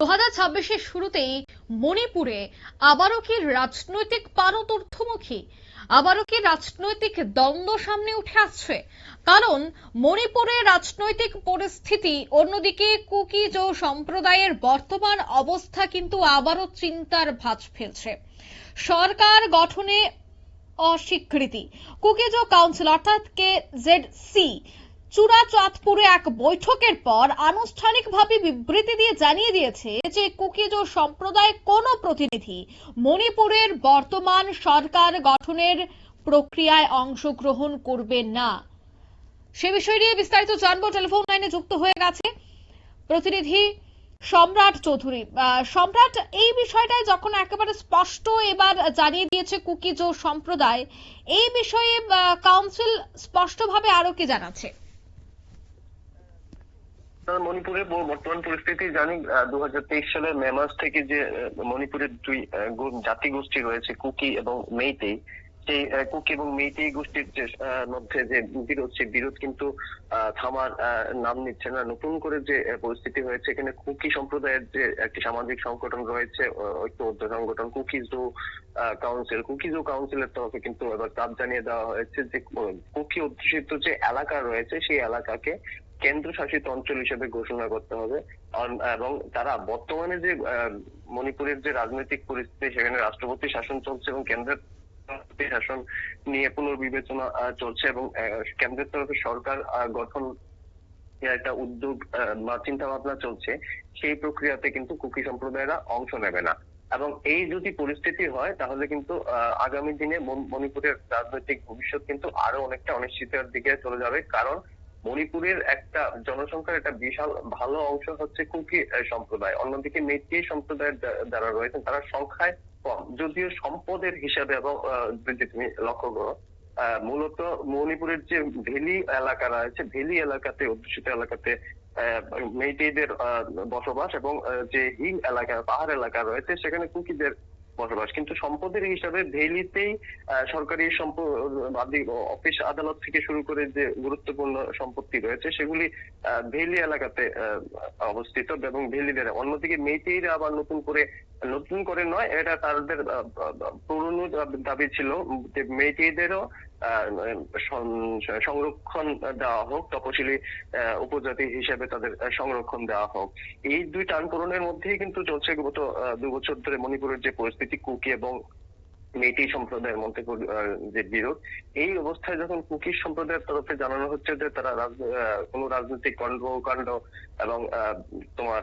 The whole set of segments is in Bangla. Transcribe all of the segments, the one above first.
2026-এর শুরুতেই মণিপুরে আবারও কি রাজনৈতিক পারদ ঊর্ধ্বমুখী? আবারও কি রাজনৈতিক দ্বন্দ্ব সামনে উঠে আসছে? কারণ মণিপুরের রাজনৈতিক পরিস্থিতি, অন্যদিকে কুকিজো সম্প্রদায়ের বর্তমান অবস্থা কিন্তু আবারও চিন্তার ভাঁজ ফেলছে। সরকার গঠনে অস্বীকৃতি। কুকিজো কাউন্সিল অর্থাৎ কেজেডসি চূড়াচাঁদপুরে এক বৈঠকের পর আনুষ্ঠানিকভাবে বিবৃতি দিয়ে জানিয়ে দিয়েছে যে কুকিজো সম্প্রদায়ের কোনো প্রতিনিধি মণিপুরের বর্তমান সরকার গঠনের প্রক্রিয়ায় অংশগ্রহণ করবে না। সে বিষয় নিয়ে বিস্তারিত জানবো। টেলিফোন লাইনে যুক্ত হয়ে গেছে প্রতিনিধি সম্রাট চৌধুরী। সম্রাট, এই বিষয়টাই যখন একেবারে স্পষ্ট এবার জানিয়ে দিয়েছে কুকিজো সম্প্রদায়, এই বিষয়ে কাউন্সিল স্পষ্টভাবে আরো কি জানাচ্ছে? মণিপুরের বর্তমান পরিস্থিতি জানি। 2023 সালের মে মাস থেকে যে মণিপুরের দুই জাতি গোষ্ঠী রয়েছে, কুকি এবং মেইতেই, সেই কুকি এবং মেইতেই গোষ্ঠীর মধ্যে যে বিরোধ, সেই বিরোধ কিন্তু থামার নাম নিচ্ছে না। নতুন করে যে পরিস্থিতি হয়েছে, এখানে কুকি সম্প্রদায়ের যে একটি সামাজিক সংগঠন রয়েছে, ঐক্যবদ্ধ সংগঠন কুকিজো কাউন্সিলের তরফে কিন্তু এবার চাপ জানিয়ে দেওয়া হয়েছে যে কুকি অধ্যুষিত যে এলাকা রয়েছে সেই এলাকাকে কেন্দ্রশাসিত অঞ্চল হিসেবে ঘোষণা করতে হবে। এবং তারা বর্তমানে যে মণিপুরের যে রাজনৈতিক পরিস্থিতি, সেখানে রাষ্ট্রপতি শাসন চলছে এবং কেন্দ্রের শাসন নিয়ে পুনর্বিবেচনা চলছে এবং কেন্দ্রের তরফে সরকার গঠন একটা উদ্যোগ বা চিন্তা ভাবনা চলছে। সেই প্রক্রিয়াতে কিন্তু কুকি সম্প্রদায়েরা অংশ নেবে না। এবং এই যদি পরিস্থিতি হয়, তাহলে কিন্তু আগামী দিনে মণিপুরের রাজনৈতিক ভবিষ্যৎ কিন্তু আরো অনেকটা অনিশ্চিতের দিকে চলে যাবে। কারণ মণিপুরের একটা জনসংখ্যার একটা বিশাল ভালো অংশ হচ্ছে কুকি সম্প্রদায়, অন্যদিকে মেইতেই সম্প্রদায়ের যারা রয়েছেন তারা সংখ্যায় কম, যদিও সম্পদের হিসাবে। এবং যদি তুমি লক্ষ্য করো, মূলত মণিপুরের যে ভ্যালি এলাকা রয়েছে, ভ্যালি এলাকাতে, অধ্যুষিত এলাকাতে মেইতেইদের বসবাস, এবং যে হিল এলাকা, পাহাড় এলাকা রয়েছে, সেখানে কুকিদের বসবাস। কিন্তু সম্পদের হিসাবে ভ্যালিতেই সরকারি অফিস আদালত থেকে শুরু করে যে গুরুত্বপূর্ণ সম্পত্তি রয়েছে, সেগুলি ভ্যালি এলাকাতে অবস্থিত এবং ভ্যালিদের। অন্যদিকে মেইতেইরা আবার নতুন করে নয়, এটা তাদের পুরনো দাবি ছিল যে মেইতেইদেরও সংরক্ষণ দেওয়া হোক, তপশিলি উপজাতি হিসেবে তাদের সংরক্ষণ দেওয়া হোক। এই দুই টানপূরণের মধ্যেই কিন্তু চলছে গত 2 বছর ধরে মণিপুরের যে পরিস্থিতি, কুকি এবং মেইতেই সম্প্রদায়ের মধ্যে যে বিরোধ। এই অবস্থায় যখন কুকি সম্প্রদায়ের তরফে জানানো হচ্ছে যে তারা কোন রাজনৈতিক কর্মকাণ্ড এবং তোমার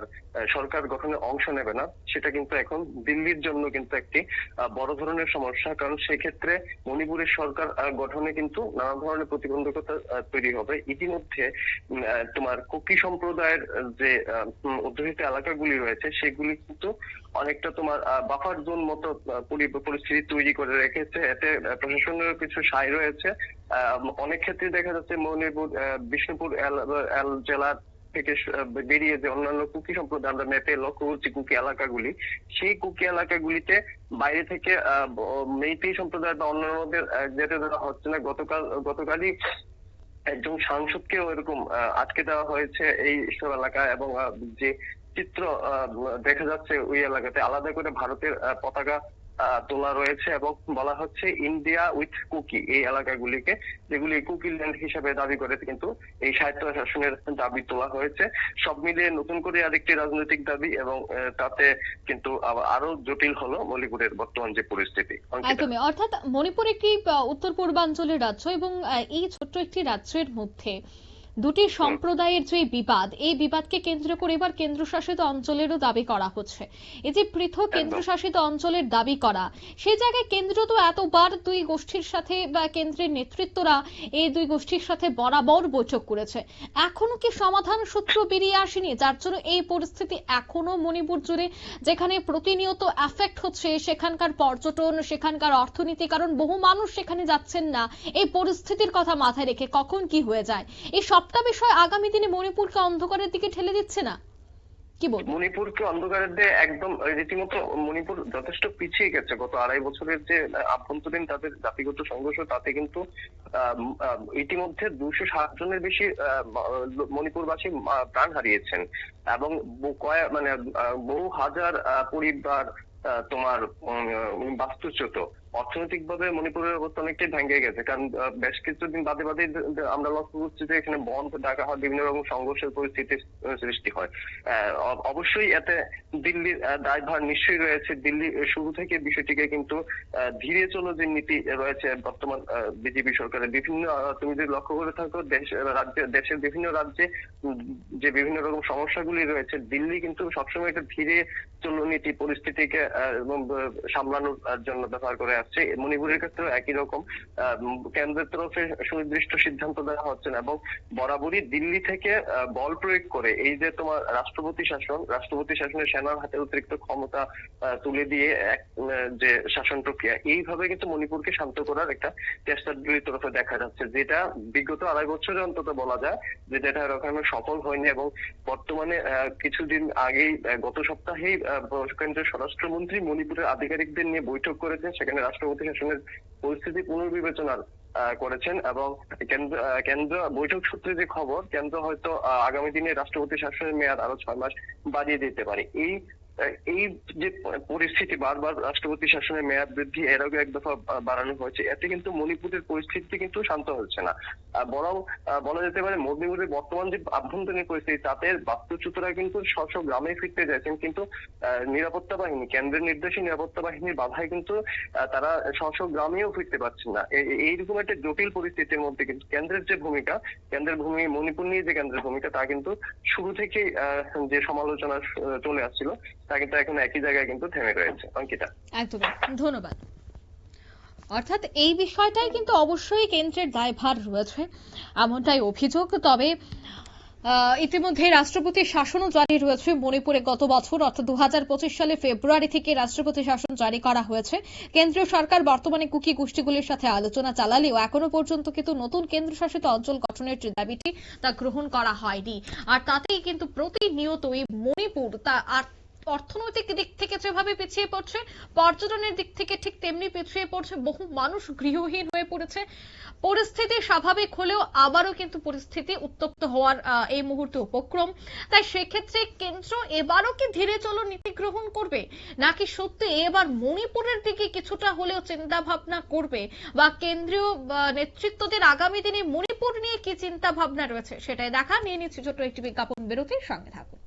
সরকার গঠনে অংশ নেবে না, সেটা কিন্তু এখন দিল্লির জন্য কিন্তু একটি বড় ধরনের সমস্যা। কারণ সেক্ষেত্রে মণিপুরের সরকার গঠনে কিন্তু নানা ধরনের প্রতিবন্ধকতা তৈরি হবে। ইতিমধ্যে তোমার কুকি সম্প্রদায়ের যে অধ্যুষিত এলাকাগুলি রয়েছে, সেগুলি কিন্তু অনেকটা তোমার বাফার জোন মতো পরিস্থিতি তৈরি করে রেখেছে। এতে প্রশাসনের কিছু সায় রয়েছে। অনেক ক্ষেত্রে দেখা যাচ্ছে মণিপুর বিষ্ণুপুর জেলার থেকে বেরিয়ে যে অন্যান্য কুকি সম্প্রদায় আমরা ম্যাপে লক্ষ্য করছি কুকি এলাকাগুলি, সেই কুকি এলাকাগুলিতে বাইরে থেকে মেইতেই সম্প্রদায় বা অন্যান্যদের যেতে দেওয়া হচ্ছে না। গতকালই একজন সাংসদকেও এরকম আটকে দেওয়া হয়েছে এই সব এলাকায়। এবং যে চিত্র দেখা যাচ্ছে ওই এলাকাতে আলাদা করে ভারতের পতাকা তোলা রয়েছে এবং বলা হচ্ছে ইন্ডিয়া উইথ কুকি, এই এলাকাগুলিকে, যেগুলি কুকি ল্যান্ড হিসেবে দাবি করে কিন্তু এই স্বায়ত্ত শাসনের দাবি তোলা হয়েছে। সব মিলিয়ে নতুন করে আরেকটি রাজনৈতিক দাবি, এবং তাতে কিন্তু আরো জটিল হলো মণিপুরের বর্তমান যে পরিস্থিতি। একদমই, অর্থাৎ মণিপুর একটি উত্তর পূর্বাঞ্চলের রাজ্য এবং এই ছোট্ট একটি রাজ্যের মধ্যে দুটি সম্প্রদায়ের যে বিবাদ, এই বিবাদকে কেন্দ্র করে এবার কেন্দ্রশাসিত অঞ্চলেরও দাবি করা হচ্ছে। এই যে পৃথক কেন্দ্রশাসিত অঞ্চলের দাবি করা, সেই জায়গায় কেন্দ্র তো এতবার দুই গোষ্ঠীর সাথে বা কেন্দ্রের নেতৃত্বরা এই দুই গোষ্ঠীর সাথে বরাবর বৈঠক করেছে। এখনো কি সমাধান সূত্র বেরিয়ে আসেনি, যার জন্য এই পরিস্থিতি এখনো মণিপুর জুড়ে, যেখানে প্রতিনিয়ত এফেক্ট হচ্ছে সেখানকার পর্যটন, সেখানকার অর্থনীতি, কারণ বহু মানুষ সেখানে যাচ্ছেন না। এই পরিস্থিতির কথা মাথায় রেখে কখন কি হয়ে যায়, এই সবটা বিষয় আগামী দিনে মণিপুরকে অন্ধকারের দিকে ঠেলে দিচ্ছে না? কি বলবো? মণিপুরকে অন্ধকারের দিয়ে একদম রীতিমতো মণিপুর যথেষ্ট পিছিয়ে গেছে। গত ২.৫ বছরের যে আভ্যন্তরীণ তাদের জাতিগত সংঘর্ষ, তাতে কিন্তু ইতিমধ্যে ২৬০ জনের বেশি মণিপুরবাসী প্রাণ হারিয়েছেন এবং মানে বহু হাজার পরিবার তোমার বাস্তুচ্যুত। অর্থনৈতিকভাবে মণিপুরের অবস্থা অনেকটাই ভেঙে গেছে, কারণ বেশ কিছুদিন বাদে বাদে আমরা লক্ষ্য করছি যে এখানে বন্ধ ডাকা হয়, বিভিন্ন রকম সংঘর্ষের পরিস্থিতির সৃষ্টি হয়। অবশ্যই এতে দিল্লির দায়ভার নিশ্চয়ই রয়েছে। দিল্লি শুরু থেকে বিষয়টিকে কিন্তু ধীরে চলো যে নীতি রয়েছে বর্তমান বিজেপি সরকারের, বিভিন্ন তুমি যদি লক্ষ্য করে থাকো দেশের বিভিন্ন রাজ্যে যে বিভিন্ন রকম সমস্যাগুলি রয়েছে, দিল্লি কিন্তু সবসময় একটা ধীরে চলো নীতি পরিস্থিতিকে সামলানোর জন্য ব্যবহার করে আসছে। মণিপুরের ক্ষেত্রেও একই রকম, কেন্দ্রের তরফে সুনির্দিষ্ট সিদ্ধান্ত দেওয়া হচ্ছে না এবং বরাবরই দিল্লি থেকে বল প্রয়োগ করে এই যে তোমার রাষ্ট্রপতি শাসনের সেনার হাতে অতিরিক্ত ক্ষমতা তুলে দিয়ে যে শাসন প্রক্রিয়া, এইভাবে কিন্তু মণিপুরকে শান্ত করার একটা চেষ্টা দিল্লির তরফে দেখা যাচ্ছে, যেটা বিগত ২.৫ বছরে অন্তত বলা যায় যে যেটা ওখানে সফল হয়নি। এবং বর্তমানে কিছুদিন আগেই গত সপ্তাহেই কেন্দ্রের স্বরাষ্ট্রমন্ত্রী মণিপুরের আধিকারিকদের নিয়ে বৈঠক করেছেন, সেখানে রাষ্ট্রপতি শাসনের পরিস্থিতি পুনর্বিবেচনার করেছেন এবং কেন্দ্র বৈঠক সূত্রে যে খবর, কেন্দ্র হয়তো আগামী দিনে রাষ্ট্রপতি শাসনের মেয়াদ আরো ৬ মাস বাড়িয়ে দিতে পারে। এই যে পরিস্থিতি, বারবার রাষ্ট্রপতি শাসনের মেয়াদ বৃদ্ধি এর আগে এক দফা বাড়ানো হয়েছে, এতে কিন্তু মণিপুরের পরিস্থিতি কিন্তু শান্ত হচ্ছে না। বরং বলা যেতে পারে মণিপুরের বর্তমান যে আভ্যন্তরীণ পরিস্থিতি, তাতে বাস্তুচ্যুতরা কিন্তু স্ব গ্রামে ফিরতে চাইছেন, কিন্তু নিরাপত্তা বাহিনী, কেন্দ্রের নির্দেশে নিরাপত্তা বাহিনীর বাধায় কিন্তু তারা স্ব গ্রামেও ফিরতে পারছেন না। এইরকম একটা জটিল পরিস্থিতির মধ্যে কিন্তু কেন্দ্রের মণিপুর নিয়ে যে কেন্দ্রের ভূমিকা, তা কিন্তু শুরু থেকেই যে সমালোচনা চলে আসছিল, তা কিন্তু এখন একই জায়গায় কিন্তু থেমে রয়েছে। অঙ্কিতা, একদমই ধন্যবাদ। অর্থাৎ এই বিষয়টাই কিন্তু অবশ্যই কেন্দ্রের দায়ভার রয়েছে, এমনটাই অভিযোগ। তবে ইতিমধ্যে রাষ্ট্রপতি শাসনও জারি রয়েছে মণিপুরে। গত বছর অর্থাৎ ২০২৫ সালে ফেব্রুয়ারি থেকে রাষ্ট্রপতি শাসন জারি করা হয়েছে। কেন্দ্রীয় সরকার বর্তমানে কুকি গোষ্ঠীগুলির সাথে আলোচনা চালালেও এখনো পর্যন্ত কিন্তু নতুন কেন্দ্রশাসিত অঞ্চল গঠনের যে দাবিটি, তা গ্রহণ করা হয়নি। আর তাতেই কিন্তু প্রতিনিয়তই মণিপুর তা অর্থনৈতিক দিক থেকে যেভাবে পিছিয়ে পড়ছে, পর্যটনের দিক থেকে ঠিক তেমনি পিছিয়ে পড়ছে। বহু মানুষ গৃহহীন হয়ে পড়েছে। পরিস্থিতি স্বাভাবিক হলেও আবারও কিন্তু পরিস্থিতি উত্তপ্ত হওয়ার এই মুহূর্তে উপক্রম। তাই সেক্ষেত্রে কেন্দ্র এবারও কি ধীরে চলো নীতি গ্রহণ করবে, নাকি সত্যি এবার মণিপুরের দিকে কিছুটা হলেও চিন্তা ভাবনা করবে, বা কেন্দ্রীয় নেতৃত্বদের আগামী দিনে মণিপুর নিয়ে কি চিন্তা ভাবনা রয়েছে, সেটাই দেখা। নিয়ে নিচ্ছি ছোট্ট একটি বিজ্ঞাপন বিরতির সঙ্গে থাকুন।